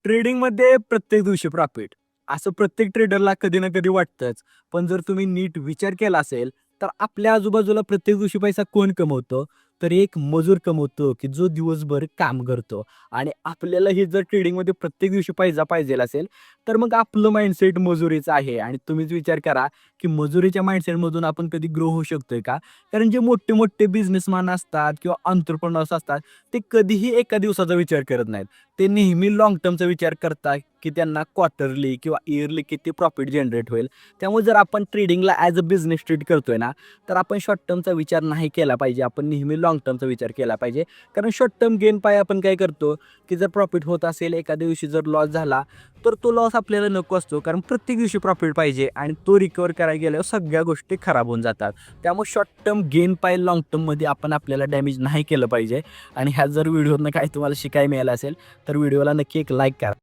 ट्रेडिंगमध्ये प्रत्येक दिवशी प्रॉफिट असं प्रत्येक ट्रेडरला कधी ना कधी वाटतंच. पण जर तुम्ही नीट विचार केला असेल, तर आपल्या आजूबाजूला प्रत्येक दिवशी पैसा कोण कमवतो? तर एक मजूर कमवतो, की जो दिवसभर काम करतो. आणि आपल्याला हे जर ट्रेडिंगमध्ये प्रत्येक दिवशी पैसा पाहिजेल असेल, तर मग आपलं माइंडसेट मजुरीचं आहे. आणि तुम्हीच विचार करा, की मजुरीच्या माइंडसेटमधून आपण कधी ग्रो होऊ शकतोय का? कारण जे मोठे-मोठे बिझनेसमॅन असतात किंवा एंटरप्रेन्योर्स असतात, ते कधीही एका दिवसाचा विचार करत नाहीत. ते नेहमी लाँग टर्मचा विचार करतात, की त्यांना क्वार्टरली किंवा इयरली किती प्रॉफिट जनरेट होईल. त्यामुळे जर आपण ट्रेडिंगला ॲज अ बिझनेस ट्रीट करतोय ना, तर आपण शॉर्ट टर्मचा विचार नाही केला पाहिजे. आपण नेहमी लाँग टर्मचा विचार केला पाहिजे. कारण शॉर्ट टर्म गेन पायी आपण काय करतो, की जर प्रॉफिट होत असेल, एका दिवशी जर लॉस झाला, तर तो लॉस आपल्याला नको असतो. कारण प्रत्येक दिवशी प्रॉफिट पाहिजे आणि तो रिकव्हर करायला गेल्यावर सगळ्या गोष्टी खराब होऊन जातात. त्यामुळे शॉर्ट टर्म गेन पायी लाँग टर्ममध्ये आपण आपल्याला डॅमेज नाही केलं पाहिजे. आणि ह्या जर व्हिडिओतनं काही तुम्हाला शिकायला मिळालं असेल, तर व्हिडिओला नक्की एक लाईक करा.